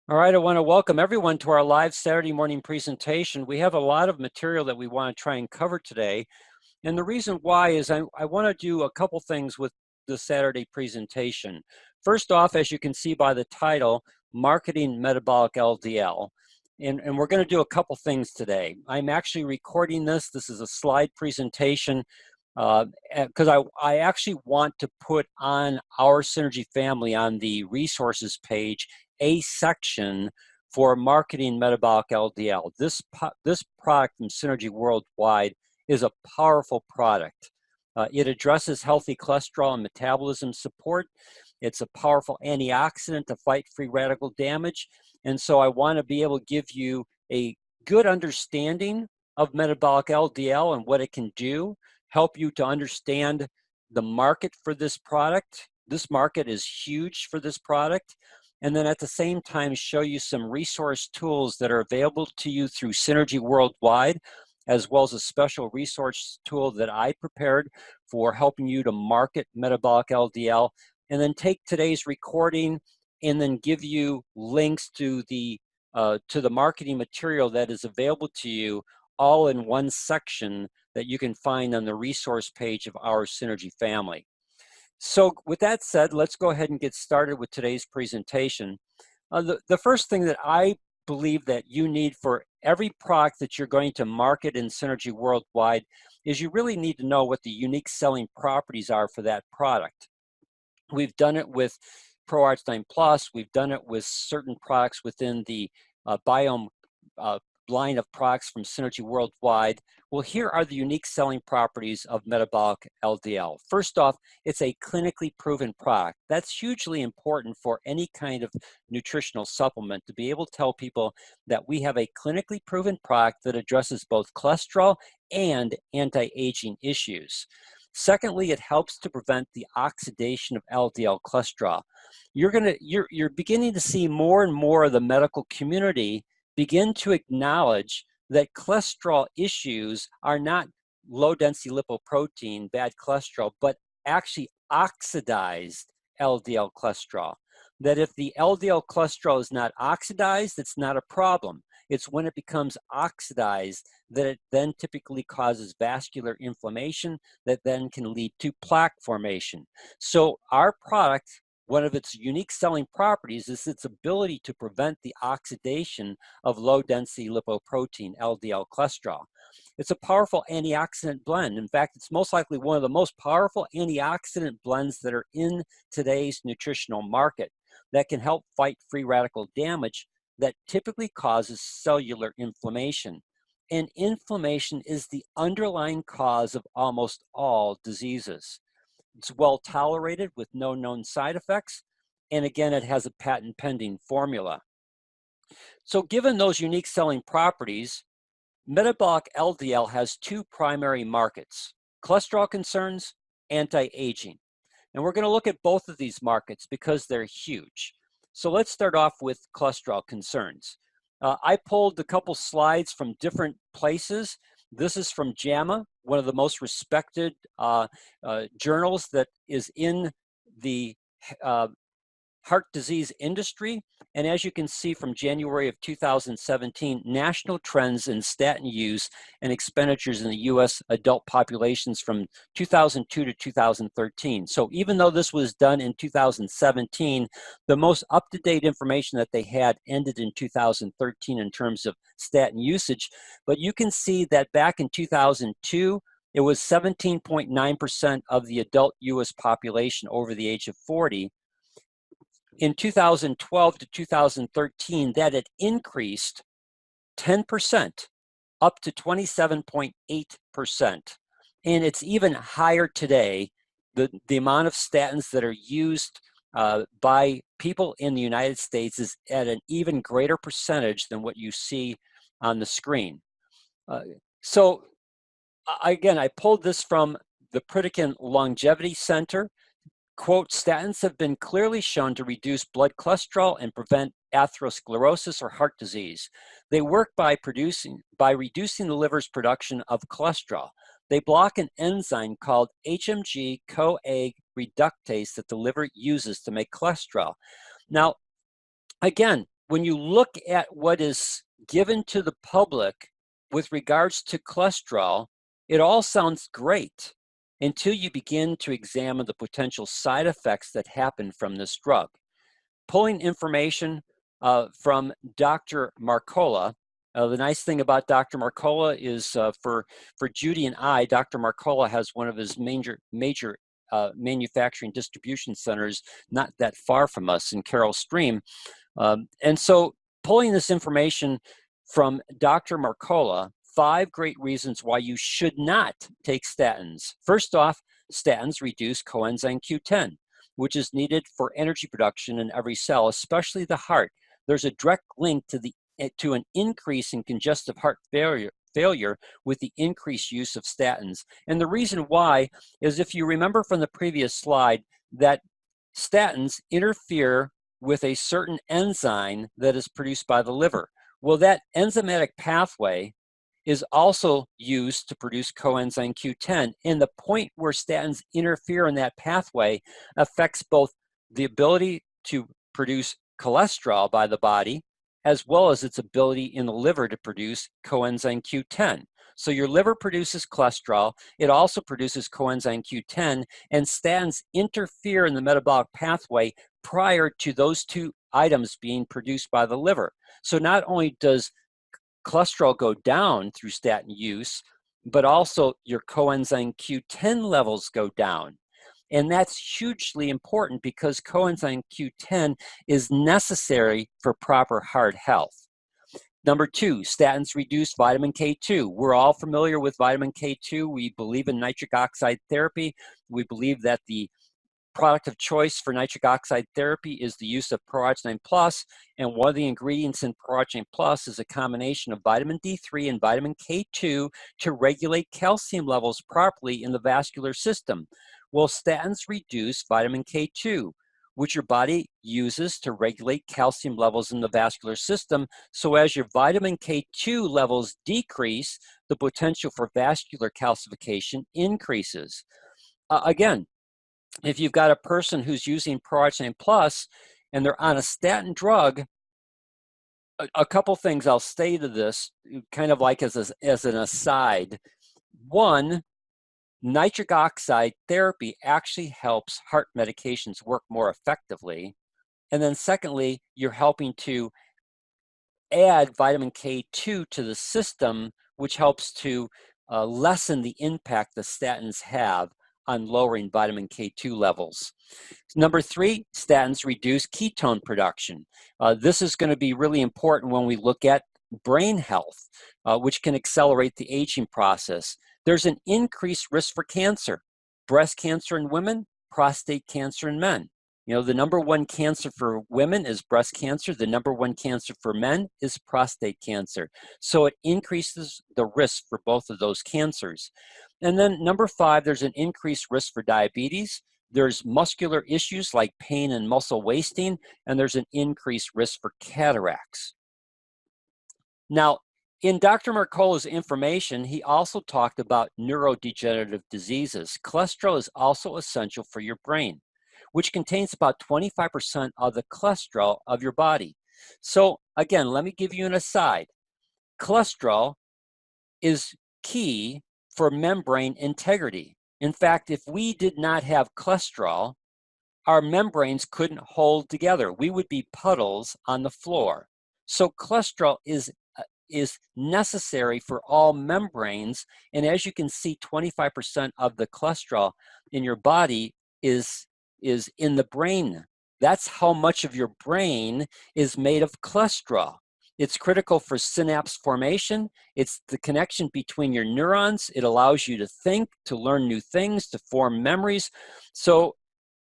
All right, I want to welcome everyone to our live Saturday morning presentation. We have a lot of material that we want to try and cover today. And the reason why is I want to do a couple things with the Saturday presentation. First off, as you can see by the title, Marketing Metabolic LDL. And we're going to do a couple things today. I'm actually recording this. This is a slide presentation because I actually want to put on our Synergy family on the resources page a section for marketing metabolic LDL. This product from Synergy Worldwide is a powerful product. It addresses healthy cholesterol and metabolism support. It's a powerful antioxidant to fight free radical damage. And so I want to be able to give you a good understanding of metabolic LDL and what it can do, help you to understand the market for this product. This market is huge for this product. And then at the same time, show you some resource tools that are available to you through Synergy Worldwide, as well as a special resource tool that I prepared for helping you to market metabolic LDL, and then take today's recording and then give you links to the marketing material that is available to you all in one section that you can find on the resource page of our Synergy family. So with that said, let's go ahead and get started with today's presentation. The first thing that I believe that you need for every product that you're going to market in Synergy Worldwide is you really need to know what the unique selling properties are for that product. We've done it with ProArginine Plus. We've done it with certain products within the Biome line of products from Synergy Worldwide. Well, here are the unique selling properties of metabolic LDL. First off, it's a clinically proven product. That's hugely important for any kind of nutritional supplement, to be able to tell people that we have a clinically proven product that addresses both cholesterol and anti-aging issues. Secondly, it helps to prevent the oxidation of LDL cholesterol. You're beginning to see more and more of the medical community begin to acknowledge that cholesterol issues are not low-density lipoprotein, bad cholesterol, but actually oxidized LDL cholesterol. That if the LDL cholesterol is not oxidized, it's not a problem. It's when it becomes oxidized that it then typically causes vascular inflammation that then can lead to plaque formation. So our product, one of its unique selling properties is its ability to prevent the oxidation of low-density lipoprotein, LDL cholesterol. It's a powerful antioxidant blend. In fact, it's most likely one of the most powerful antioxidant blends that are in today's nutritional market that can help fight free radical damage that typically causes cellular inflammation. And inflammation is the underlying cause of almost all diseases. It's well tolerated with no known side effects. And again, it has a patent pending formula. So given those unique selling properties, metabolic LDL has two primary markets: cholesterol concerns, anti-aging. And we're going to look at both of these markets because they're huge. So let's start off with cholesterol concerns. I pulled a couple slides from different places. This is from JAMA, one of the most respected journals that is in the heart disease industry. And as you can see from January of 2017, national trends in statin use and expenditures in the US adult populations from 2002 to 2013. So even though this was done in 2017, the most up-to-date information that they had ended in 2013 in terms of statin usage. But you can see that back in 2002, it was 17.9% of the adult US population over the age of 40. In 2012 to 2013, that had increased 10% up to 27.8%. And it's even higher today. The amount of statins that are used by people in the United States is at an even greater percentage than what you see on the screen. So again, I pulled this from the Pritikin Longevity Center. Quote, statins have been clearly shown to reduce blood cholesterol and prevent atherosclerosis or heart disease. They work by reducing the liver's production of cholesterol. They block an enzyme called HMG-CoA reductase that the liver uses to make cholesterol. Now, again, when you look at what is given to the public with regards to cholesterol, it all sounds great until you begin to examine the potential side effects that happen from this drug. Pulling information from Dr. Marcola. The nice thing about Dr. Marcola is for Judy and I, Dr. Marcola has one of his major manufacturing distribution centers not that far from us in Carroll Stream. And so pulling this information from Dr. Marcola, 5 great reasons why you should not take statins. First off, statins reduce coenzyme Q10, which is needed for energy production in every cell, especially the heart. There's a direct link to an increase in congestive heart failure with the increased use of statins. And the reason why is, if you remember from the previous slide, that statins interfere with a certain enzyme that is produced by the liver. Well, that enzymatic pathway is also used to produce coenzyme Q10. And the point where statins interfere in that pathway affects both the ability to produce cholesterol by the body, as well as its ability in the liver to produce coenzyme Q10. So your liver produces cholesterol, it also produces coenzyme Q10, and statins interfere in the metabolic pathway prior to those 2 items being produced by the liver. So not only does cholesterol go down through statin use, but also your coenzyme Q10 levels go down. And that's hugely important because coenzyme Q10 is necessary for proper heart health. Number 2, statins reduce vitamin K2. We're all familiar with vitamin K2. We believe in nitric oxide therapy. We believe that the product of choice for nitric oxide therapy is the use of Pro-Arginine Plus, and one of the ingredients in Pro-Arginine Plus is a combination of vitamin D3 and vitamin K2 to regulate calcium levels properly in the vascular system. Well, statins reduce vitamin K2, which your body uses to regulate calcium levels in the vascular system. So as your vitamin K2 levels decrease, the potential for vascular calcification increases. Again, if you've got a person who's using Pro-Arginine Plus and they're on a statin drug, a couple things I'll say to this, kind of like as an aside. One, nitric oxide therapy actually helps heart medications work more effectively. And then secondly, you're helping to add vitamin K2 to the system, which helps to lessen the impact the statins have on lowering vitamin K2 levels. Number 3, statins reduce ketone production. This is going to be really important when we look at brain health, which can accelerate the aging process. There's an increased risk for cancer, breast cancer in women, prostate cancer in men. You know, the number 1 cancer for women is breast cancer. The number 1 cancer for men is prostate cancer. So it increases the risk for both of those cancers. And then number 5, there's an increased risk for diabetes. There's muscular issues like pain and muscle wasting, and there's an increased risk for cataracts. Now, in Dr. Mercola's information, he also talked about neurodegenerative diseases. Cholesterol is also essential for your brain, which contains about 25% of the cholesterol of your body. So again, let me give you an aside. Cholesterol is key for membrane integrity. In fact, if we did not have cholesterol, our membranes couldn't hold together. We would be puddles on the floor. So cholesterol is necessary for all membranes. And as you can see, 25% of the cholesterol in your body is in the brain. That's how much of your brain is made of cholesterol. It's critical for synapse formation. It's the connection between your neurons. It allows you to think, to learn new things, to form memories. So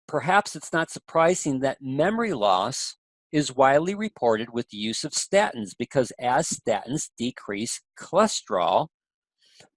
perhaps it's not surprising that memory loss is widely reported with the use of statins, because as statins decrease cholesterol,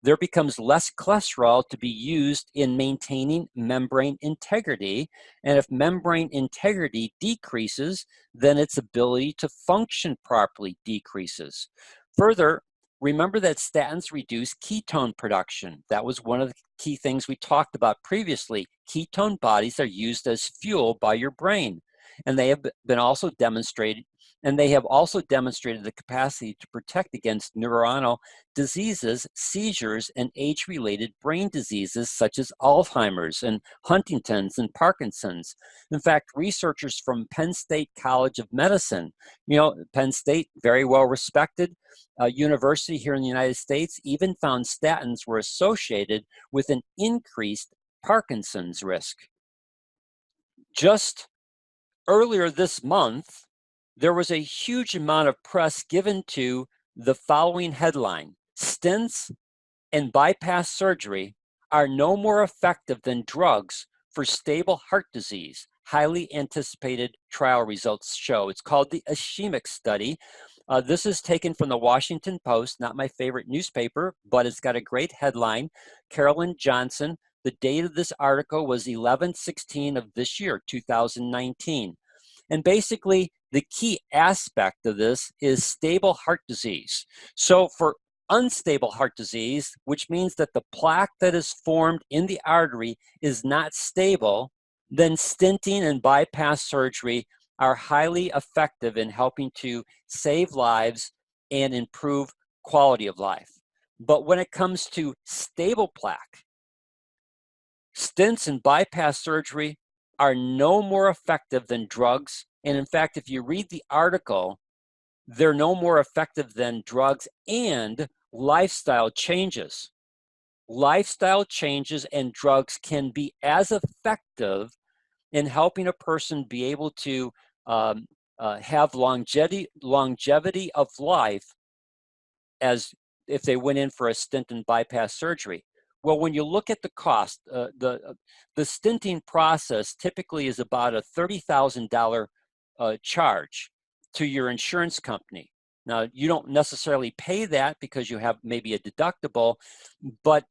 there becomes less cholesterol to be used in maintaining membrane integrity. And if membrane integrity decreases, then its ability to function properly decreases. Further, remember that statins reduce ketone production. That was one of the key things we talked about previously. Ketone bodies are used as fuel by your brain. And they have been also demonstrated And they have also demonstrated the capacity to protect against neuronal diseases, seizures, and age-related brain diseases such as Alzheimer's and Huntington's and Parkinson's. In fact, researchers from Penn State College of Medicine, Penn State, very well respected university here in the United States, even found statins were associated with an increased Parkinson's risk. Just earlier this month, there was a huge amount of press given to the following headline: stents and bypass surgery are no more effective than drugs for stable heart disease. Highly anticipated trial results show. It's called the ischemic study. This is taken from the Washington Post, not my favorite newspaper, but it's got a great headline. Carolyn Johnson. The date of this article was 11/16 of this year, 2019. And basically, the key aspect of this is stable heart disease. So for unstable heart disease, which means that the plaque that is formed in the artery is not stable, then stenting and bypass surgery are highly effective in helping to save lives and improve quality of life. But when it comes to stable plaque, stents and bypass surgery are no more effective than drugs. And in fact, if you read the article, they're no more effective than drugs and lifestyle changes. Lifestyle changes and drugs can be as effective in helping a person be able to have longevity of life as if they went in for a stent and bypass surgery. Well, when you look at the cost, the stenting process typically is about a $30,000 charge to your insurance company. Now, you don't necessarily pay that because you have maybe a deductible, but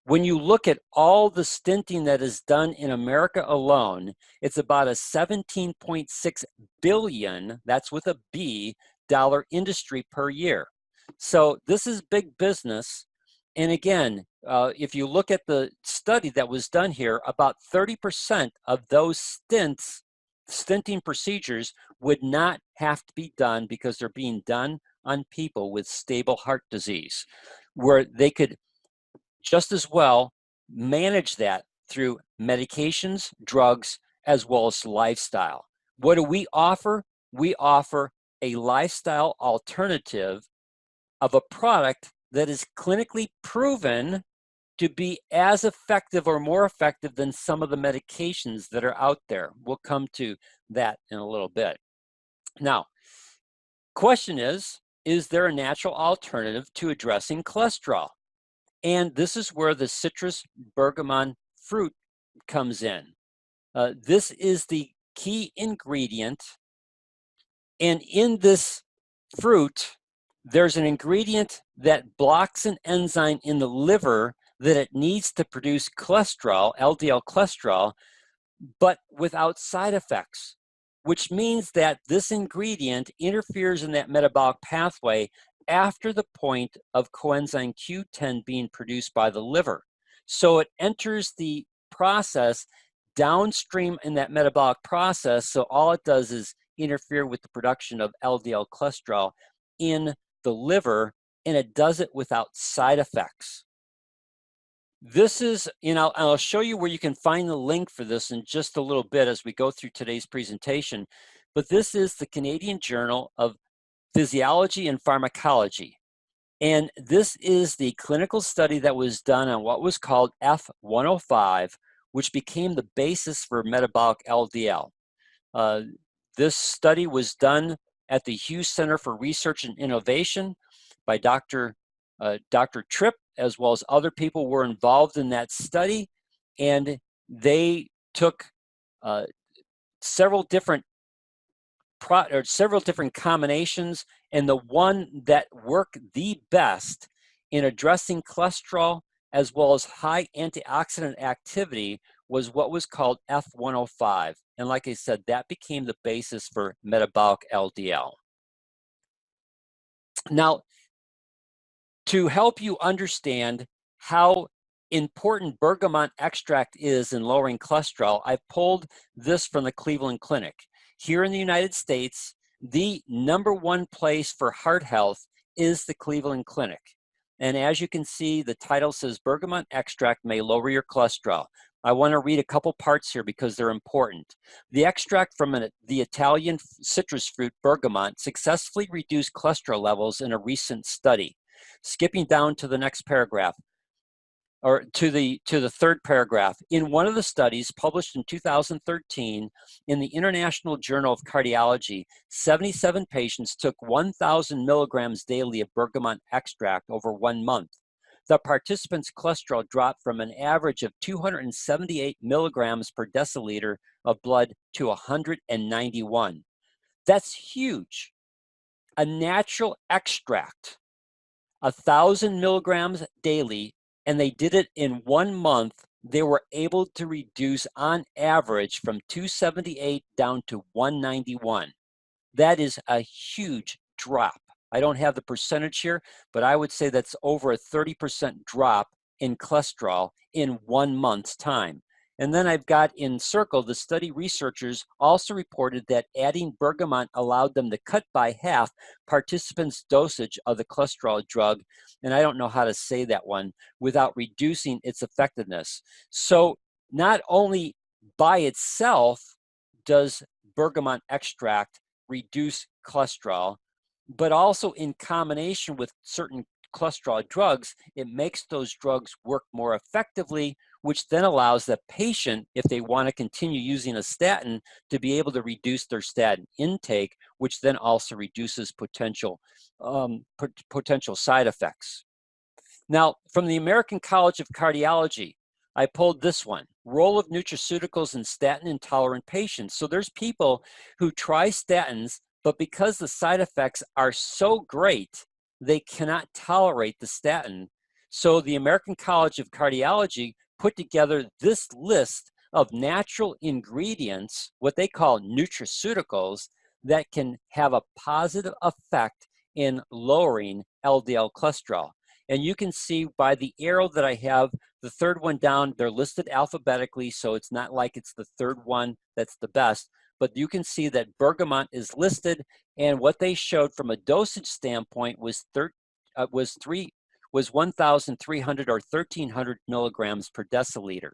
when you look at all the stenting that is done in America alone, it's about a $17.6 billion, that's with a B, dollar industry per year. So this is big business. And again, if you look at the study that was done here, about 30% of those stenting procedures would not have to be done because they're being done on people with stable heart disease, where they could just as well manage that through medications, drugs, as well as lifestyle. What do we offer? We offer a lifestyle alternative of a product that is clinically proven to be as effective or more effective than some of the medications that are out there. We'll come to that in a little bit. Now, question is there a natural alternative to addressing cholesterol? And this is where the citrus bergamot fruit comes in. This is the key ingredient. And in this fruit, there's an ingredient that blocks an enzyme in the liver that it needs to produce cholesterol, LDL cholesterol, but without side effects, which means that this ingredient interferes in that metabolic pathway after the point of coenzyme Q10 being produced by the liver. So it enters the process downstream in that metabolic process, so all it does is interfere with the production of LDL cholesterol in the liver, and it does it without side effects. This is, I'll show you where you can find the link for this in just a little bit as we go through today's presentation, but this is the Canadian Journal of Physiology and Pharmacology. And this is the clinical study that was done on what was called F105, which became the basis for metabolic LDL. This study was done at the Hughes Center for Research and Innovation by Dr. Tripp, as well as other people were involved in that study. And they took several different combinations, and the one that worked the best in addressing cholesterol as well as high antioxidant activity was what was called F105. And like I said, that became the basis for metabolic LDL. Now, to help you understand how important bergamot extract is in lowering cholesterol, I've pulled this from the Cleveland Clinic. here in the United States, the #1 place for heart health is the Cleveland Clinic. And as you can see, the title says bergamot extract may lower your cholesterol. I want to read a couple parts here because they're important. The extract from the Italian citrus fruit bergamot successfully reduced cholesterol levels in a recent study. Skipping down to the next paragraph, or to the third paragraph. In one of the studies published in 2013 in the International Journal of Cardiology, 77 patients took 1,000 milligrams daily of bergamot extract over 1 month. The participants' cholesterol dropped from an average of 278 milligrams per deciliter of blood to 191. That's huge. A natural extract, 1,000 milligrams daily, and they did it in 1 month. They were able to reduce on average from 278 down to 191. That is a huge drop. I don't have the percentage here, but I would say that's over a 30% drop in cholesterol in 1 month's time. And then I've got in circle, the study researchers also reported that adding bergamot allowed them to cut by half participants' dosage of the cholesterol drug, and I don't know how to say that one, without reducing its effectiveness. So not only by itself does bergamot extract reduce cholesterol, but also in combination with certain cholesterol drugs, it makes those drugs work more effectively, which then allows the patient, if they want to continue using a statin, to be able to reduce their statin intake, which then also reduces potential side effects. Now, from the American College of Cardiology, I pulled this one, role of nutraceuticals in statin intolerant patients. So there's people who try statins, but because the side effects are so great, they cannot tolerate the statin. So the American College of Cardiology put together this list of natural ingredients, what they call nutraceuticals, that can have a positive effect in lowering LDL cholesterol. And you can see by the arrow that I have, the third one down, they're listed alphabetically, so it's not like it's the third one that's the best. But you can see that bergamot is listed, and what they showed from a dosage standpoint was 1,300 or 1,300 milligrams per deciliter.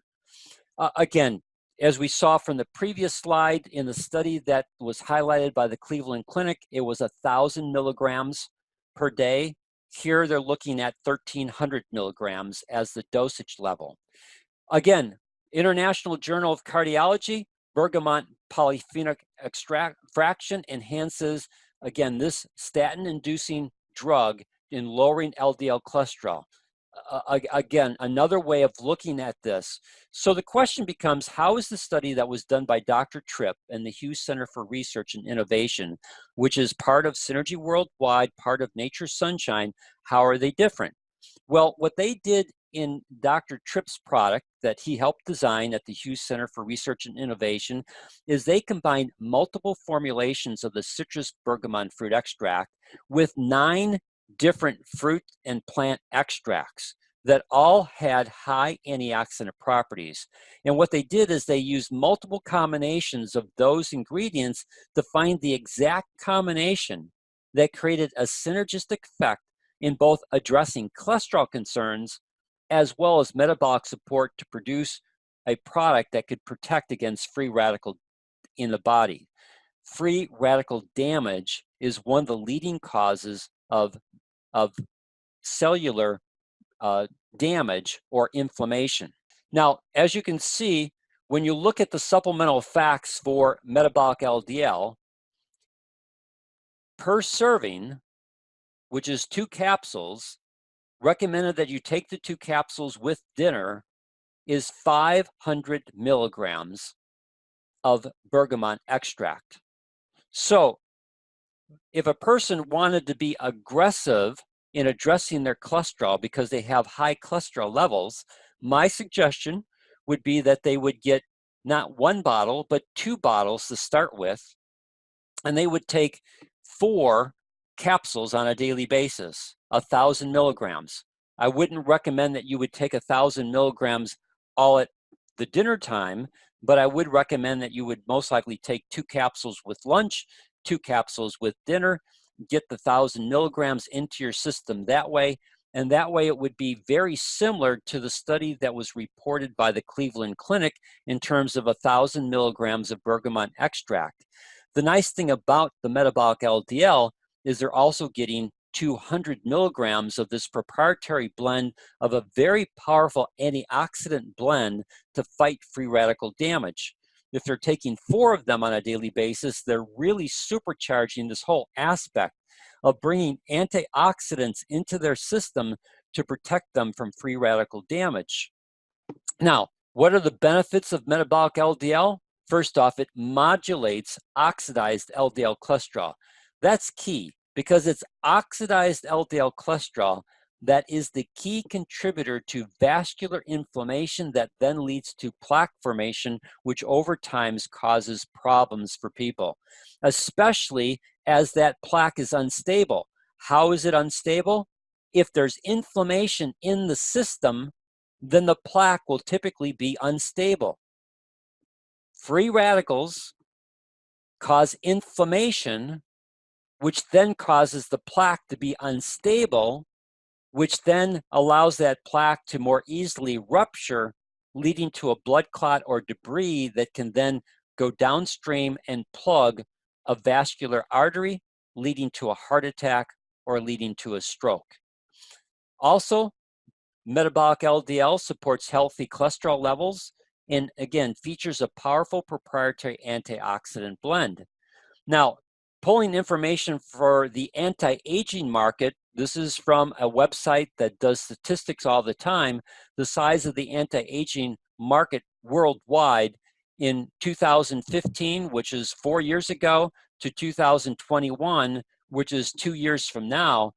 Again, as we saw from the previous slide in the study that was highlighted by the Cleveland Clinic, it was 1,000 milligrams per day. Here they're looking at 1,300 milligrams as the dosage level. Again, International Journal of Cardiology, bergamot polyphenol fraction enhances, again, this statin-inducing drug in lowering LDL cholesterol. Again, another way of looking at this. So the question becomes, how is the study that was done by Dr. Tripp and the Hughes Center for Research and Innovation, which is part of Synergy Worldwide, part of Nature's Sunshine, how are they different? Well, what they did in Dr. Tripp's product that he helped design at the Hughes Center for Research and Innovation is they combined multiple formulations of the citrus bergamot fruit extract with 9 different fruit and plant extracts that all had high antioxidant properties. And what they did is they used multiple combinations of those ingredients to find the exact combination that created a synergistic effect in both addressing cholesterol concerns as well as metabolic support to produce a product that could protect against free radical in the body. Free radical damage is one of the leading causes of cellular damage or inflammation. Now, as you can see, when you look at the supplemental facts for metabolic LDL, per serving, which is 2 capsules, recommended that you take the 2 capsules with dinner, is 500 milligrams of bergamot extract. So if a person wanted to be aggressive in addressing their cholesterol because they have high cholesterol levels, my suggestion would be that they would get not 1 bottle, but 2 bottles to start with, and they would take 4 capsules on a daily basis, 1,000 milligrams. I wouldn't recommend that you would take 1,000 milligrams all at the dinner time, but I would recommend that you would most likely take 2 capsules with lunch, 2 capsules with dinner, get the 1,000 milligrams into your system that way. And that way it would be very similar to the study that was reported by the Cleveland Clinic in terms of 1,000 milligrams of bergamot extract. The nice thing about the metabolic LDL is they're also getting 200 milligrams of this proprietary blend of a very powerful antioxidant blend to fight free radical damage. If they're taking 4 of them on a daily basis, they're really supercharging this whole aspect of bringing antioxidants into their system to protect them from free radical damage. Now, what are the benefits of metabolic LDL? First off, it modulates oxidized LDL cholesterol. That's key because it's oxidized LDL cholesterol that is the key contributor to vascular inflammation that then leads to plaque formation, which over time causes problems for people, especially as that plaque is unstable. How is it unstable? If there's inflammation in the system, then the plaque will typically be unstable. Free radicals cause inflammation, which then causes the plaque to be unstable, which then allows that plaque to more easily rupture, leading to a blood clot or debris that can then go downstream and plug a vascular artery, leading to a heart attack or leading to a stroke. Also, metabolic LDL supports healthy cholesterol levels and, again, features a powerful proprietary antioxidant blend. Now, pulling information for the anti-aging market, this is from a website that does statistics all the time, the size of the anti-aging market worldwide in 2015, which is 4 years ago, to 2021, which is 2 years from now.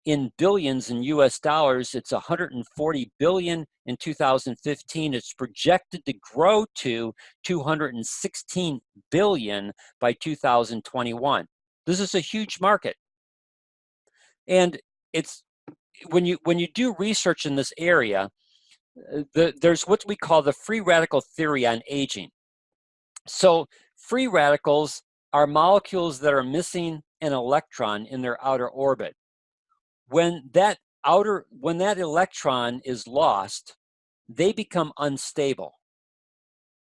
In billions in US dollars, it's 140 billion in 2015. It's projected to grow to 216 billion by 2021. This is a huge market. And it's when you do research in this area, there's what we call the free radical theory on aging. So free radicals are molecules that are missing an electron in their outer orbit. When that electron is lost, they become unstable.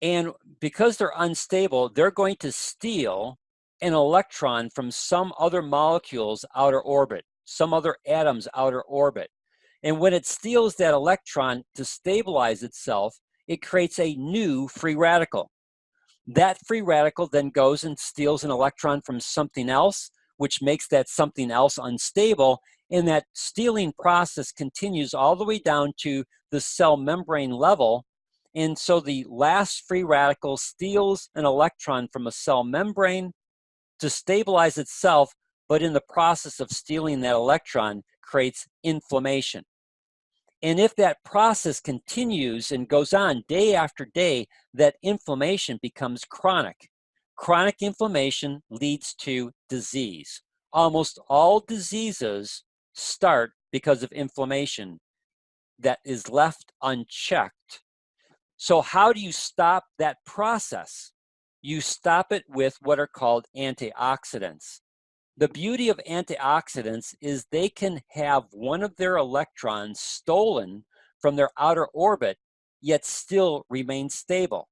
And because they're unstable, they're going to steal an electron from some other molecule's outer orbit, some other atom's outer orbit. And when it steals that electron to stabilize itself, it creates a new free radical. That free radical then goes and steals an electron from something else, which makes that something else unstable. And that stealing process continues all the way down to the cell membrane level. And so the last free radical steals an electron from a cell membrane to stabilize itself, but in the process of stealing that electron creates inflammation. And if that process continues and goes on day after day, that inflammation becomes chronic. Chronic inflammation leads to disease. Almost all diseases start because of inflammation that is left unchecked. So how do you stop that process? You stop it with what are called antioxidants. The beauty of antioxidants is they can have one of their electrons stolen from their outer orbit, yet still remain stable.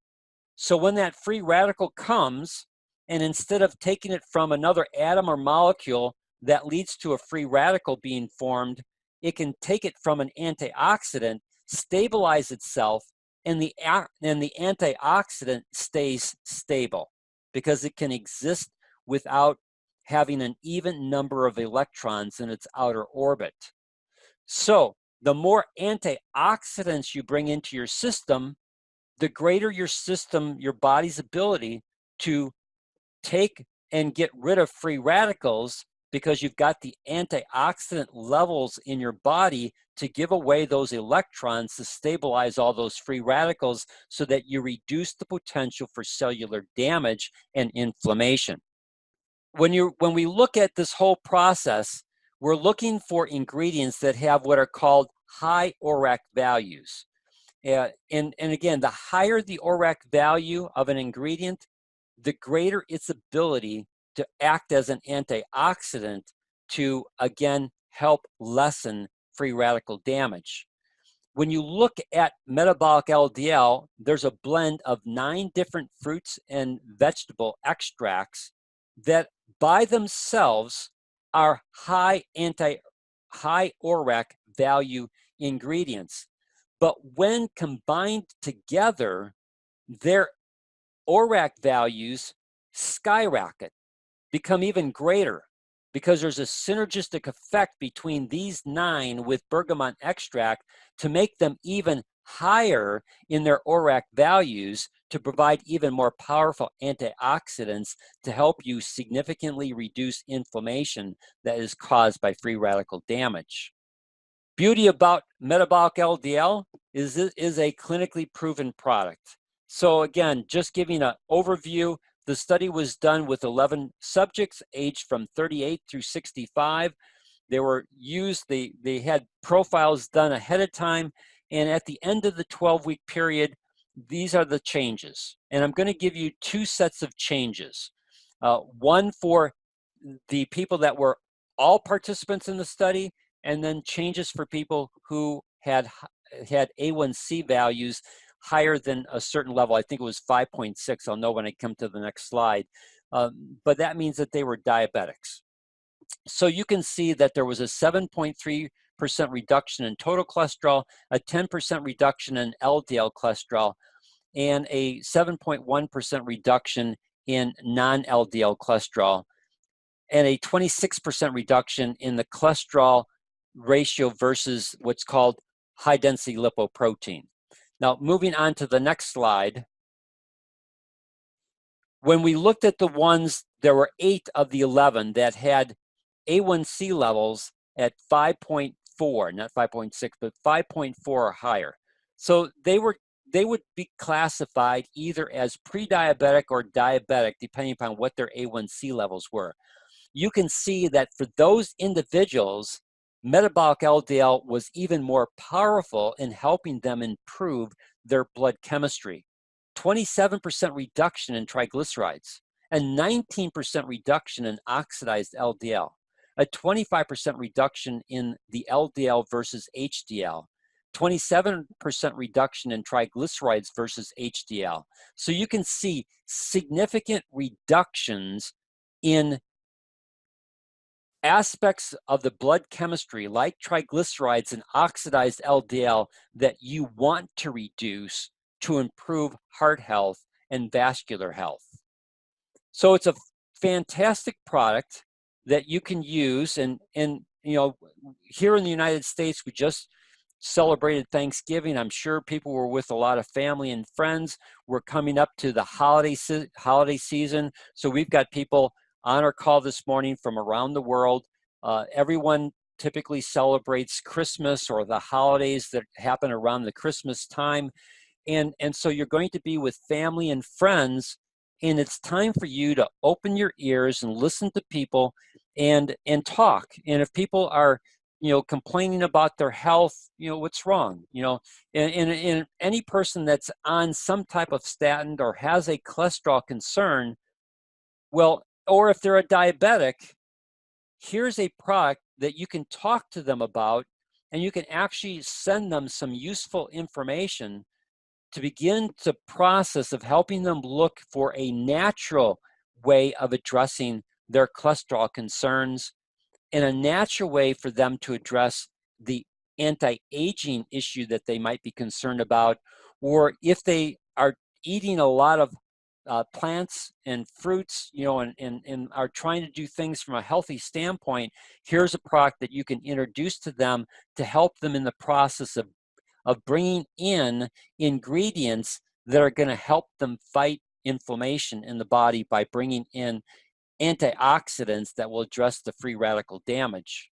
So when that free radical comes, and instead of taking it from another atom or molecule that leads to a free radical being formed, it can take it from an antioxidant, stabilize itself, and the antioxidant stays stable because it can exist without having an even number of electrons in its outer orbit. So the more antioxidants you bring into your system, the greater your body's ability to take and get rid of free radicals, because you've got the antioxidant levels in your body to give away those electrons to stabilize all those free radicals so that you reduce the potential for cellular damage and inflammation. When we look at this whole process, we're looking for ingredients that have what are called high ORAC values. And again, the higher the ORAC value of an ingredient, the greater its ability to act as an antioxidant to, again, help lessen free radical damage. When you look at metabolic LDL, there's a blend of 9 different fruits and vegetable extracts that by themselves are high ORAC value ingredients. But when combined together, their ORAC values skyrocket, become even greater, because there's a synergistic effect between these 9 with bergamot extract to make them even higher in their ORAC values to provide even more powerful antioxidants to help you significantly reduce inflammation that is caused by free radical damage. Beauty about metabolic LDL is it is a clinically proven product. So again, just giving an overview, the study was done with 11 subjects aged from 38 through 65. They were used, they had profiles done ahead of time, and at the end of the 12-week period, these are the changes. And I'm going to give you 2 sets of changes. One for the people that were all participants in the study, and then changes for people who had A1C values higher than a certain level. I think it was 5.6. I'll know when I come to the next slide. But that means that they were diabetics. So you can see that there was a 7.3% reduction in total cholesterol, a 10% reduction in LDL cholesterol, and a 7.1% reduction in non-LDL cholesterol, and a 26% reduction in the cholesterol ratio versus what's called high density lipoprotein. Now, moving on to the next slide. When we looked at the ones, there were 8 of the 11 that had A1C levels at 5.4, not 5.6, but 5.4 or higher. So they would be classified either as pre-diabetic or diabetic, depending upon what their A1C levels were. You can see that for those individuals, metabolic LDL was even more powerful in helping them improve their blood chemistry. 27% reduction in triglycerides, a 19% reduction in oxidized LDL, a 25% reduction in the LDL versus HDL, 27% reduction in triglycerides versus HDL. So you can see significant reductions in aspects of the blood chemistry like triglycerides and oxidized LDL that you want to reduce to improve heart health and vascular health. So it's a fantastic product that you can use. And you know, here in the United States, we just celebrated Thanksgiving. I'm sure people were with a lot of family and friends. We're coming up to the holiday season. So we've got people on our call this morning from around the world. Everyone typically celebrates Christmas or the holidays that happen around the Christmas time. And so you're going to be with family and friends, and it's time for you to open your ears and listen to people and talk. And if people are, you know, complaining about their health, you know, what's wrong? You know, and any person that's on some type of statin or has a cholesterol concern, well, or if they're a diabetic, here's a product that you can talk to them about, and you can actually send them some useful information to begin the process of helping them look for a natural way of addressing their cholesterol concerns and a natural way for them to address the anti-aging issue that they might be concerned about, or if they are eating a lot of plants and fruits, you know, and are trying to do things from a healthy standpoint, here's a product that you can introduce to them to help them in the process of bringing in ingredients that are going to help them fight inflammation in the body by bringing in antioxidants that will address the free radical damage.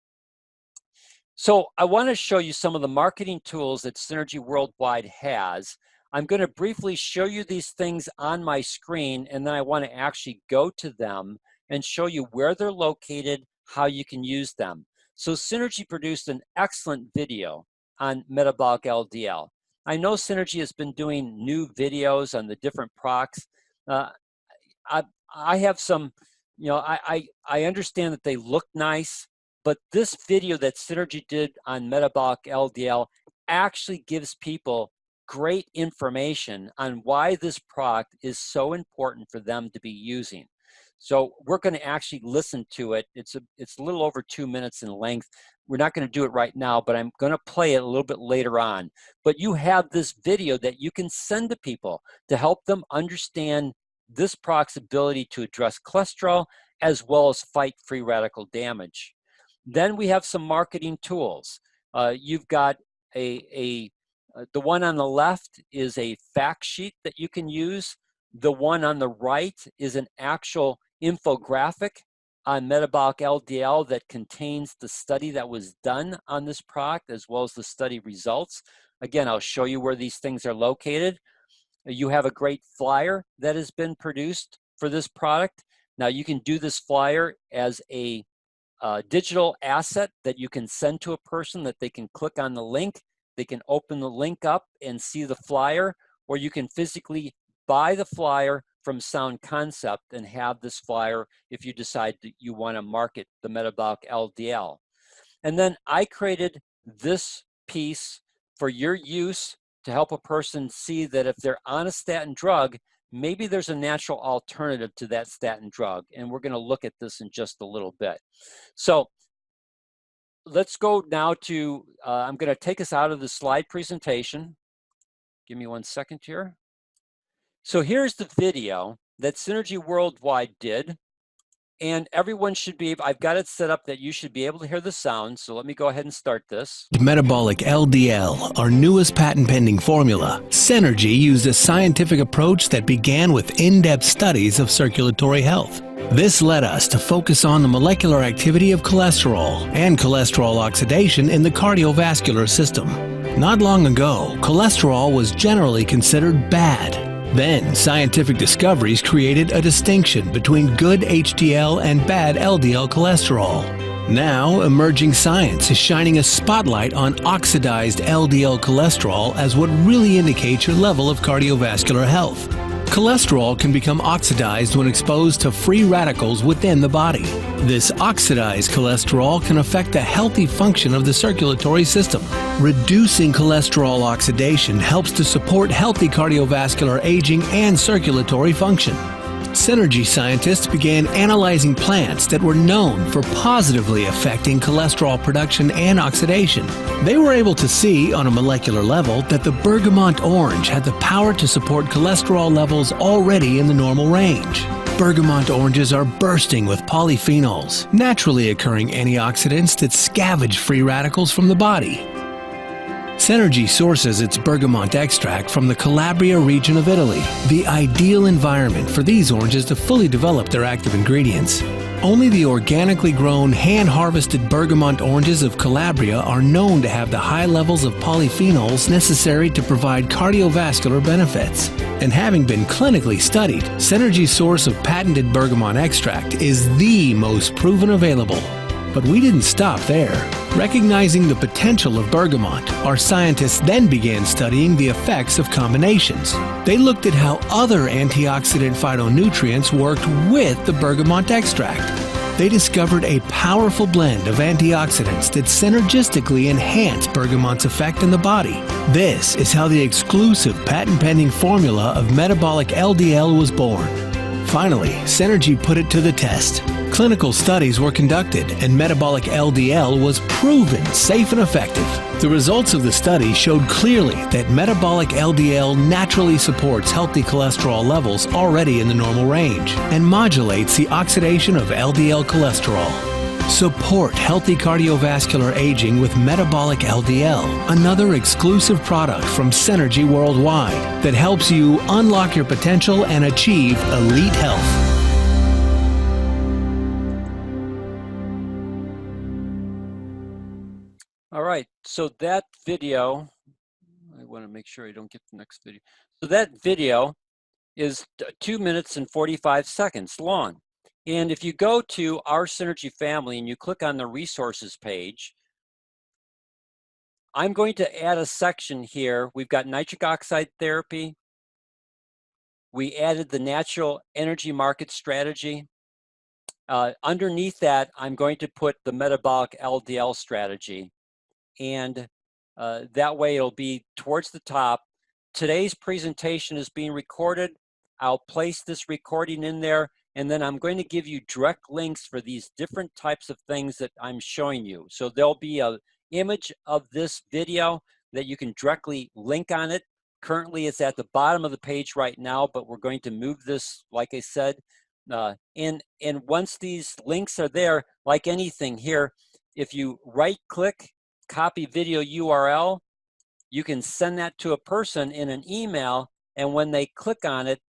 So I want to show you some of the marketing tools that Synergy Worldwide has. I'm going to briefly show you these things on my screen, and then I want to actually go to them and show you where they're located, how you can use them. So Synergy produced an excellent video on metabolic LDL. I know Synergy has been doing new videos on the different products. Uh, I have some, you know, I understand that they look nice, but this video that Synergy did on metabolic LDL actually gives people great information on why this product is so important for them to be using. So we're going to actually listen to it. It's a little over 2 minutes in length. We're not going to do it right now, but I'm going to play it a little bit later on. But you have this video that you can send to people to help them understand this product's ability to address cholesterol as well as fight free radical damage. Then we have some marketing tools. You've got the one on the left is a fact sheet that you can use. The one on the right is an actual infographic on metabolic LDL that contains the study that was done on this product as well as the study results. Again, I'll show you where these things are located. You have a great flyer that has been produced for this product. Now you can do this flyer as a digital asset that you can send to a person that they can click on the link. They can open the link up and see the flyer, or you can physically buy the flyer from Sound Concept and have this flyer if you decide that you want to market the metabolic LDL. And then I created this piece for your use to help a person see that if they're on a statin drug, maybe there's a natural alternative to that statin drug. And we're going to look at this in just a little bit. So let's go now to, I'm going to take us out of the slide presentation. Give me 1 second here. So here's the video that Synergy Worldwide did. And everyone should be, I've got it set up that you should be able to hear the sound. So let me go ahead and start this. Metabolic LDL, our newest patent-pending formula. Synergy used a scientific approach that began with in-depth studies of circulatory health. This led us to focus on the molecular activity of cholesterol and cholesterol oxidation in the cardiovascular system. Not long ago, cholesterol was generally considered bad. Then, scientific discoveries created a distinction between good HDL and bad LDL cholesterol. Now, emerging science is shining a spotlight on oxidized LDL cholesterol as what really indicates your level of cardiovascular health. Cholesterol can become oxidized when exposed to free radicals within the body. This oxidized cholesterol can affect the healthy function of the circulatory system. Reducing cholesterol oxidation helps to support healthy cardiovascular aging and circulatory function. Synergy scientists began analyzing plants that were known for positively affecting cholesterol production and oxidation. They were able to see on a molecular level that the bergamot orange had the power to support cholesterol levels already in the normal range. Bergamot oranges are bursting with polyphenols, naturally occurring antioxidants that scavenge free radicals from the body. Synergy sources its bergamot extract from the Calabria region of Italy, the ideal environment for these oranges to fully develop their active ingredients. Only the organically grown, hand-harvested bergamot oranges of Calabria are known to have the high levels of polyphenols necessary to provide cardiovascular benefits. And having been clinically studied, Synergy's source of patented bergamot extract is the most proven available. But we didn't stop there. Recognizing the potential of bergamot, our scientists then began studying the effects of combinations. They looked at how other antioxidant phytonutrients worked with the bergamot extract. They discovered a powerful blend of antioxidants that synergistically enhance bergamot's effect in the body. This is how the exclusive patent-pending formula of metabolic LDL was born. Finally, Synergy put it to the test. Clinical studies were conducted, and metabolic LDL was proven safe and effective. The results of the study showed clearly that metabolic LDL naturally supports healthy cholesterol levels already in the normal range and modulates the oxidation of LDL cholesterol. Support healthy cardiovascular aging with metabolic LDL, another exclusive product from Synergy Worldwide that helps you unlock your potential and achieve elite health. All right, so that video, I want to make sure I don't get the next video. So that video is 2 minutes and 45 seconds long. And if you go to our Synergy family and you click on the resources page, I'm going to add a section here. We've got nitric oxide therapy. We added the natural energy market strategy. Underneath that, I'm going to put the metabolic LDL strategy. And that way it'll be towards the top. Today's presentation is being recorded. I'll place this recording in there, and then I'm going to give you direct links for these different types of things that I'm showing you. So there'll be an image of this video that you can directly link on it. Currently it's at the bottom of the page right now, but we're going to move this, like I said, and once these links are there, like anything here, if you right click, copy video URL, you can send that to a person in an email, and when they click on it,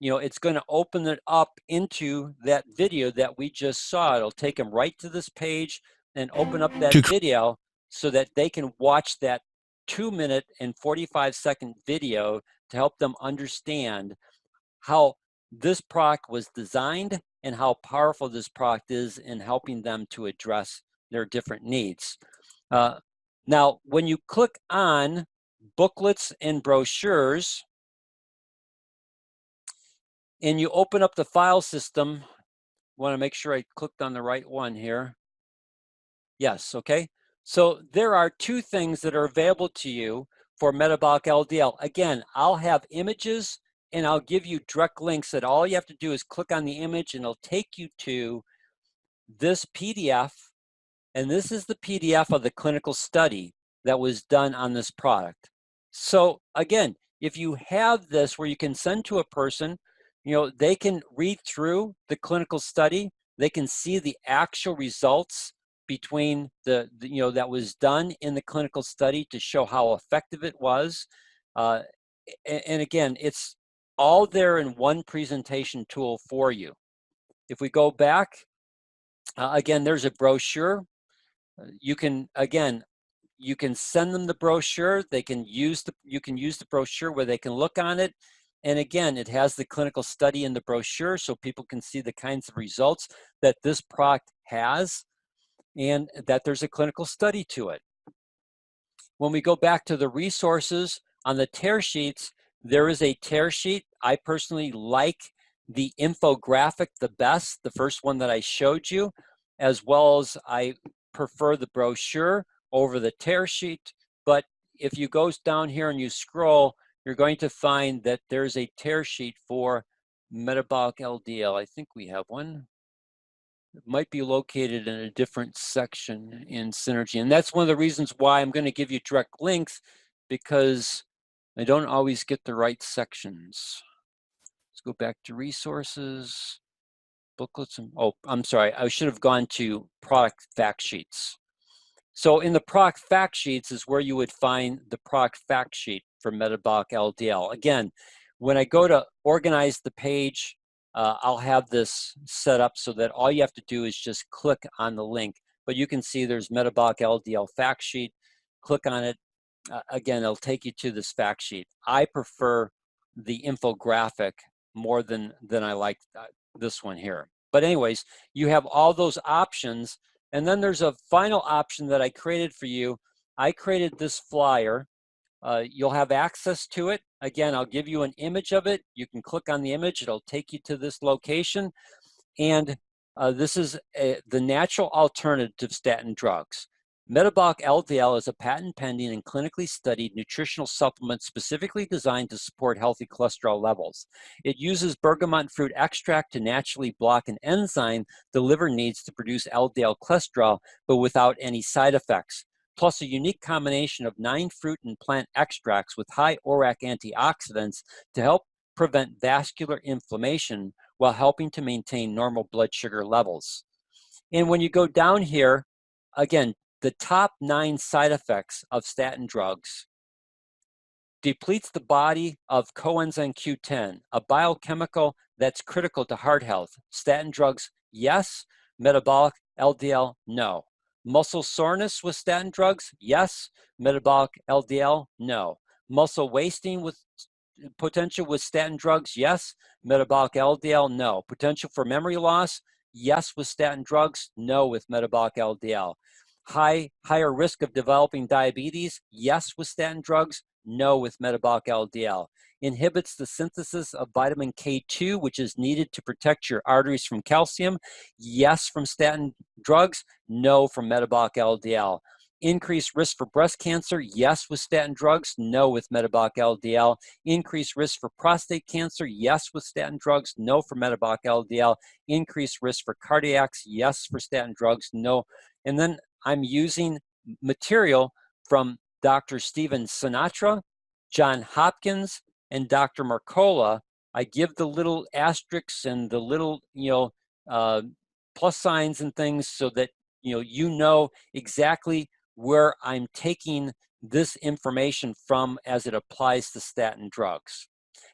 you know, it's going to open it up into that video that we just saw. It'll take them right to this page and open up that video so that they can watch that 2-minute and 45-second video to help them understand how this product was designed and how powerful this product is in helping them to address their different needs. Now, when you click on booklets and brochures, and you open up the file system, I want to make sure I clicked on the right one here. Yes, okay. So there are two things that are available to you for metabolic LDL. Again, I'll have images and I'll give you direct links that all you have to do is click on the image and it'll take you to this PDF. And this is the PDF of the clinical study that was done on this product. So again, if you have this where you can send to a person, you know, they can read through the clinical study, they can see the actual results between the you know, that was done in the clinical study to show how effective it was. And again, it's all there in one presentation tool for you. If we go back, again, there's a brochure. You can, again, you can send them the brochure. They can use you can use the brochure where they can look on it. And again, it has the clinical study in the brochure so people can see the kinds of results that this product has and that there's a clinical study to it. When we go back to the resources on the tear sheets, there is a tear sheet. I personally like the infographic the best, the first one that I showed you, as well as I prefer the brochure over the tear sheet. But if you go down here and you scroll, you're going to find that there's a tear sheet for metabolic LDL. I think we have one. It might be located in a different section in Synergy. And that's one of the reasons why I'm going to give you direct links, because I don't always get the right sections. Let's go back to resources, booklets. Oh, I'm sorry. I should have gone to product fact sheets. So in the product fact sheets is where you would find the product fact sheet for metabolic LDL. Again, when I go to organize the page, I'll have this set up so that all you have to do is just click on the link. But you can see there's metabolic LDL fact sheet. Click on it. Again, it'll take you to this fact sheet. I prefer the infographic more than I like this one here. But anyways, you have all those options. And then there's a final option that I created for you. I created this flyer. You'll have access to it. Again, I'll give you an image of it. You can click on the image. It'll take you to this location. And this is the natural alternative to statin drugs. Metabolic LDL is a patent pending and clinically studied nutritional supplement specifically designed to support healthy cholesterol levels. It uses bergamot fruit extract to naturally block an enzyme the liver needs to produce LDL cholesterol, but without any side effects, plus a unique combination of 9 fruit and plant extracts with high ORAC antioxidants to help prevent vascular inflammation while helping to maintain normal blood sugar levels. And when you go down here, again, the top 9 side effects of statin drugs: depletes the body of coenzyme Q10, a biochemical that's critical to heart health. Statin drugs, yes. Metabolic LDL, no. Muscle soreness with statin drugs, yes. Metabolic LDL, no. Muscle wasting with potential with statin drugs, yes. Metabolic LDL, no. Potential for memory loss, yes with statin drugs, no with metabolic LDL. higher risk of developing diabetes? Yes, with statin drugs. No, with metabolic LDL. Inhibits the synthesis of vitamin K2, which is needed to protect your arteries from calcium? Yes, from statin drugs. No, from metabolic LDL. Increased risk for breast cancer? Yes, with statin drugs. No, with metabolic LDL. Increased risk for prostate cancer? Yes, with statin drugs. No, for metabolic LDL. Increased risk for cardiacs? Yes, for statin drugs. No. And then I'm using material from Dr. Steven Sinatra, John Hopkins, and Dr. Mercola. I give the little asterisks and the little, plus signs and things so that you know exactly where I'm taking this information from as it applies to statin drugs.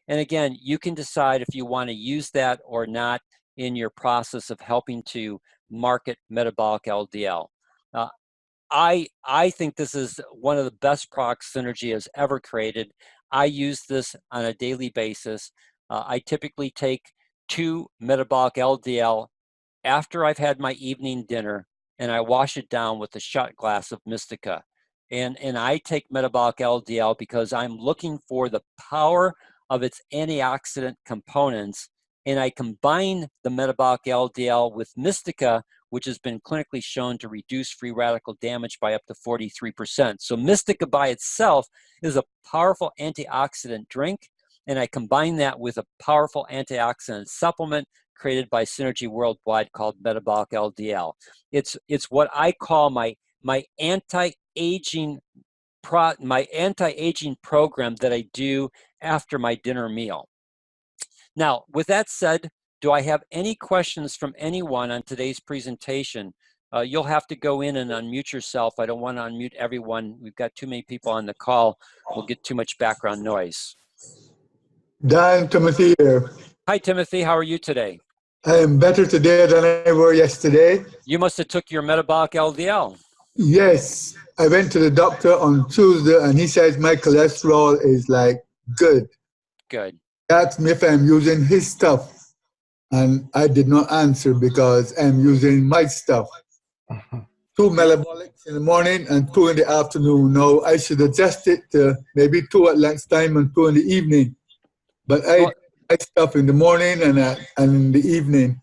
And again, you can decide if you want to use that or not in your process of helping to market metabolic LDL. Uh, I think this is one of the best products Synergy has ever created. I use this on a daily basis. I typically take 2 metabolic LDL after I've had my evening dinner, and I wash it down with a shot glass of Mystica. And I take metabolic LDL because I'm looking for the power of its antioxidant components, and I combine the metabolic LDL with Mystica, which has been clinically shown to reduce free radical damage by up to 43%. So Mystica by itself is a powerful antioxidant drink, and I combine that with a powerful antioxidant supplement created by Synergy Worldwide called Metabolic LDL. It's what I call my anti-aging program that I do after my dinner meal. Now, with that said, do I have any questions from anyone on today's presentation? You'll have to go in and unmute yourself. I don't want to unmute everyone. We've got too many people on the call. We'll get too much background noise. Dan, Timothy here. Hi, Timothy. How are you today? I am better today than I were yesterday. You must have took your metabolic LDL. Yes, I went to the doctor on Tuesday and he says my cholesterol is like good. Good. He asked me if I'm using his stuff and I did not answer because I'm using my stuff. 2 metabolics in the morning and 2 in the afternoon. Now I should adjust it to maybe 2 at lunchtime and 2 in the evening. But I do my stuff in the morning and in the evening.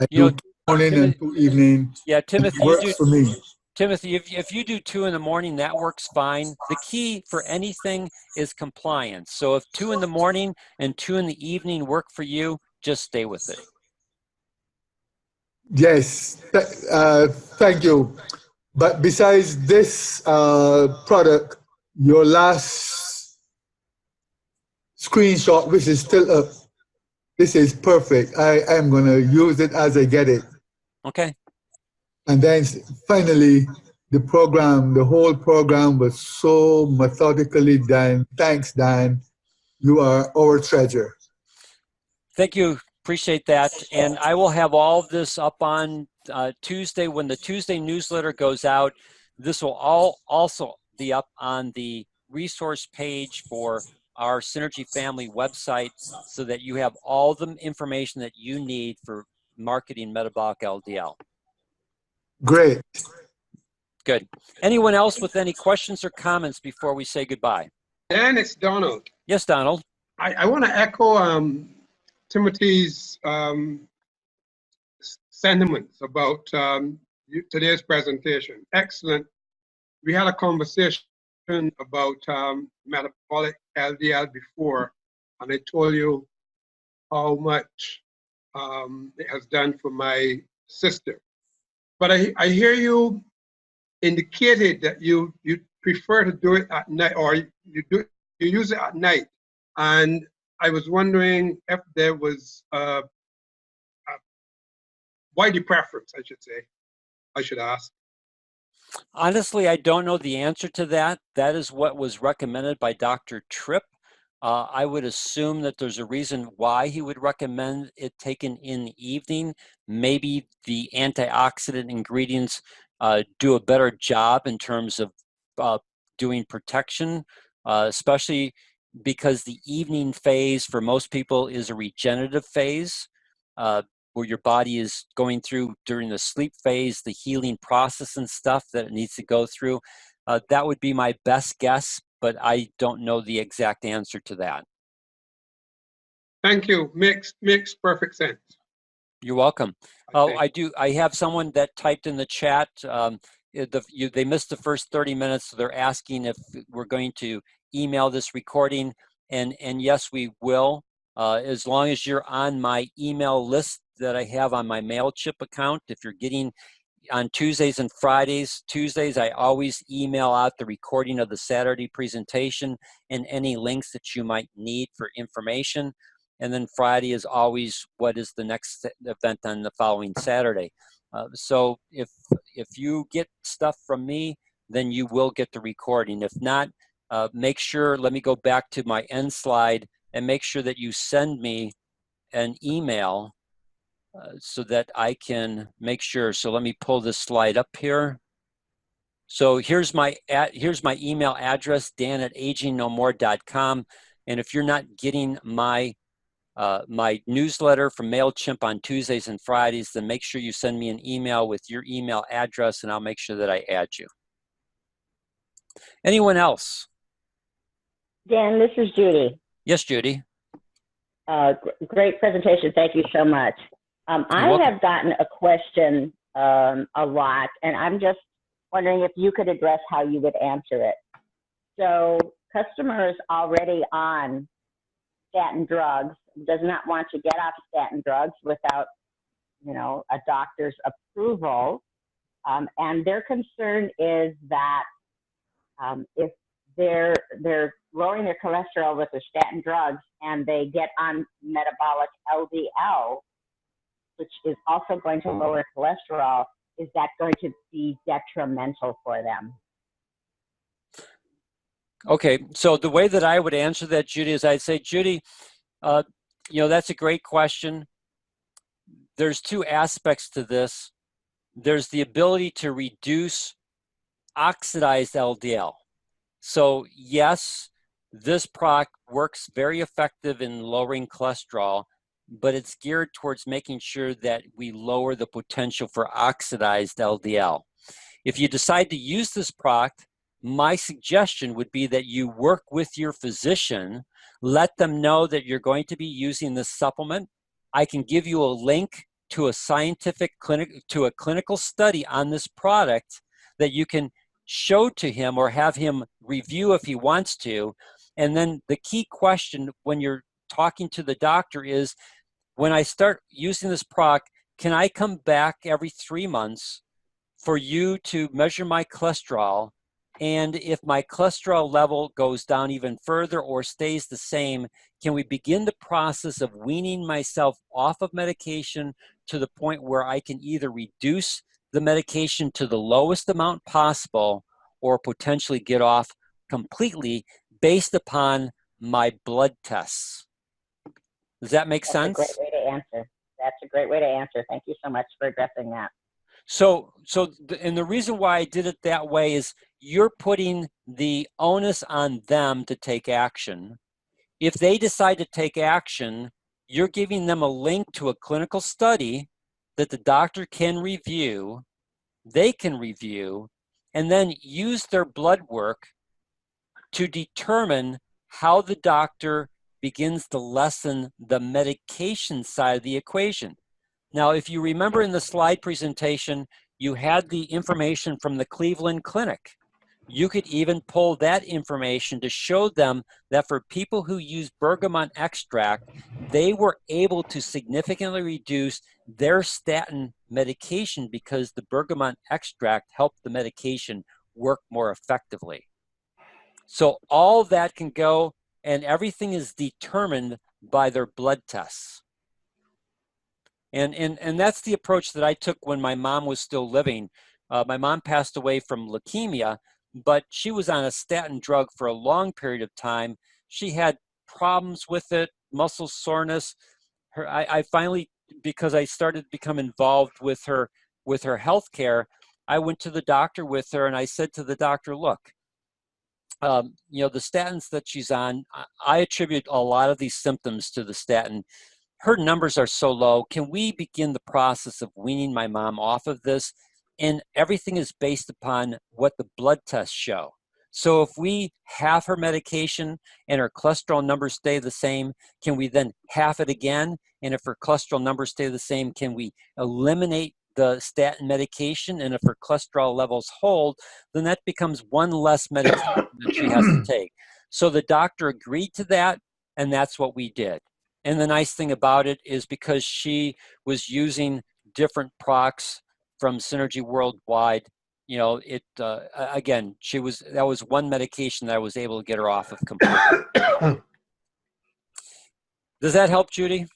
I do 2 morning and 2 evening. Yeah, Timothy, it works for me. Timothy, if you do 2 in the morning, that works fine. The key for anything is compliance. So if 2 in the morning and 2 in the evening work for you, just stay with it. Yes, thank you. But besides this product, your last screenshot, which is still up, this is perfect. I am going to use it as I get it. Okay. And then finally, the whole program was so methodically done. Thanks, Dan. You are our treasure. Thank you. Appreciate that. And I will have all of this up on Tuesday. When the Tuesday newsletter goes out, this will all also be up on the resource page for our Synergy Family website so that you have all the information that you need for marketing metabolic LDL. Great. Good. Anyone else with any questions or comments before we say goodbye? Dan, it's Donald. Yes, Donald. I want to echo Timothy's sentiments about today's presentation. Excellent. We had a conversation about metabolic LDL before, and I told you how much it has done for my sister. But I hear you indicated that you prefer to do it at night, or you use it at night, and I was wondering if there was why the preference, I should say. I should ask. Honestly, I don't know the answer to that. That is what was recommended by Dr. Tripp. I would assume that there's a reason why he would recommend it taken in the evening. Maybe the antioxidant ingredients do a better job in terms of doing protection, especially because the evening phase for most people is a regenerative phase. where your body is going through during the sleep phase, the healing process and stuff that it needs to go through. That would be my best guess, but I don't know the exact answer to that. Thank you. Makes perfect sense. You're welcome. Oh, I have someone that typed in the chat. They missed the first 30 minutes, so they're asking if we're going to email this recording, and yes, we will. As long as you're on my email list that I have on my MailChimp account. If you're getting on Tuesdays and Fridays, I always email out the recording of the Saturday presentation and any links that you might need for information. And then Friday is always what is the next event on the following Saturday. So if you get stuff from me, then you will get the recording. If not, make sure, let me go back to my end slide and make sure that you send me an email so that I can make sure. So let me pull this slide up here. So here's my email address, dan@agingnomore.com. And if you're not getting my newsletter from MailChimp on Tuesdays and Fridays, then make sure you send me an email with your email address and I'll make sure that I add you. Anyone else? Dan, this is Judy. Yes, Judy. Great presentation. Thank you so much. I have gotten a question a lot, and I'm just wondering if you could address how you would answer it. So customers already on statin drugs does not want to get off statin drugs without, a doctor's approval. And their concern is that if they're lowering their cholesterol with their statin drugs and they get on metabolic LDL, which is also going to lower cholesterol, is that going to be detrimental for them? Okay, so the way that I would answer that, Judy, is I'd say, Judy, that's a great question. There's two aspects to this. There's the ability to reduce oxidized LDL. So yes, this product works very effective in lowering cholesterol, but it's geared towards making sure that we lower the potential for oxidized LDL. If you decide to use this product, my suggestion would be that you work with your physician, let them know that you're going to be using this supplement. I can give you a link to a clinical study on this product that you can show to him or have him review if he wants to. And then the key question when you're talking to the doctor is, when I start using this product, can I come back every 3 months for you to measure my cholesterol? And if my cholesterol level goes down even further or stays the same, can we begin the process of weaning myself off of medication to the point where I can either reduce the medication to the lowest amount possible or potentially get off completely based upon my blood tests? Does that make sense? That's a great way to answer. That's a great way to answer. Thank you so much for addressing that. And the reason why I did it that way is you're putting the onus on them to take action. If they decide to take action, you're giving them a link to a clinical study that the doctor can review, they can review, and then use their blood work to determine how the doctor begins to lessen the medication side of the equation. Now, if you remember in the slide presentation, you had the information from the Cleveland Clinic. You could even pull that information to show them that for people who use bergamot extract, they were able to significantly reduce their statin medication because the bergamot extract helped the medication work more effectively. So all that can go, and everything is determined by their blood tests. And that's the approach that I took when my mom was still living. My mom passed away from leukemia, but she was on a statin drug for a long period of time. She had problems with it, muscle soreness. I finally, because I started to become involved with her health care, I went to the doctor with her and I said to the doctor, look, the statins that she's on, I attribute a lot of these symptoms to the statin. her numbers are so low. Can we begin the process of weaning my mom off of this? And everything is based upon what the blood tests show. So if we halve her medication and her cholesterol numbers stay the same, can we then halve it again? And if her cholesterol numbers stay the same, can we eliminate the statin medication? And if her cholesterol levels hold, then that becomes one less medication that she has to take. So the doctor agreed to that, and that's what we did. And the nice thing about it is because she was using different products from Synergy Worldwide, you know, again, that was one medication that I was able to get her off of completely. Does that help, Judy?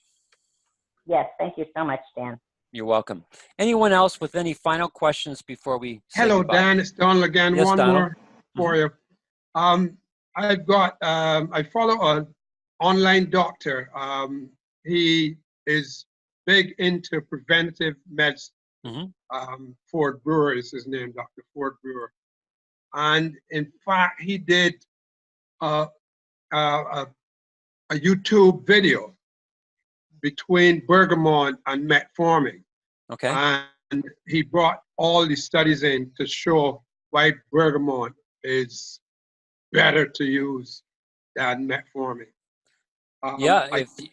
Yes, thank you so much, Dan. You're welcome. Anyone else with any final questions before we say Hello, goodbye? Dan. It's Donald again. Yes, One Donald. more for you. I've got, I follow an online doctor. He is big into preventative medicine. Ford Brewer is his name, Dr. Ford Brewer. And in fact, he did a YouTube video between bergamot and metformin. Okay. And he brought all the studies in to show why bergamot is better to use than metformin. Yeah,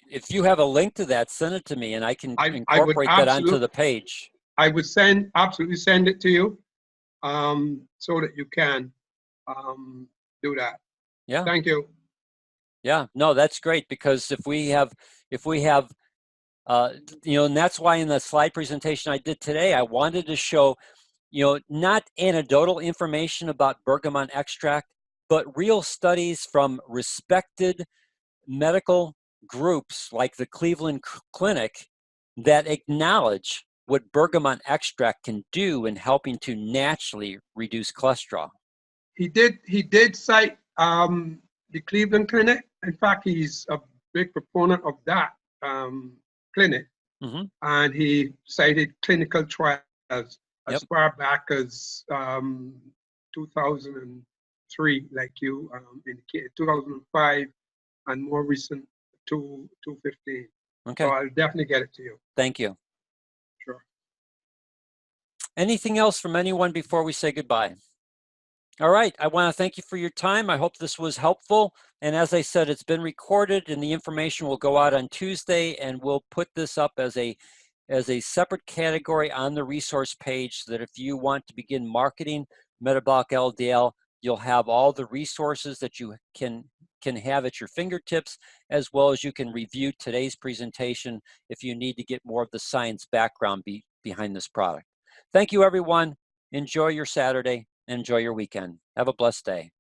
if you have a link to that, send it to me, and I can incorporate that onto the page. I would absolutely send it to you, so that you can do that. Yeah. Thank you. Yeah. No, that's great, because if we have, you know, and that's why in the slide presentation I did today, I wanted to show, you know, not anecdotal information about bergamot extract, but real studies from respected medical groups like the Cleveland Clinic that acknowledge what bergamot extract can do in helping to naturally reduce cholesterol. He did cite the Cleveland Clinic. In fact, he's a big proponent of that clinic, and he cited clinical trials as far back as 2003, like you indicated, 2005, and more recent 2015. Okay. So I'll definitely get it to you. Thank you. Sure. Anything else from anyone before we say goodbye? All right. I want to thank you for your time. I hope this was helpful. And as I said, it's been recorded, and the information will go out on Tuesday, and we'll put this up as a separate category on the resource page, so that if you want to begin marketing Metabolic LDL, you'll have all the resources that you can have at your fingertips, as well as you can review today's presentation if you need to get more of the science background behind this product. Thank you, everyone. Enjoy your Saturday. Enjoy your weekend. Have a blessed day.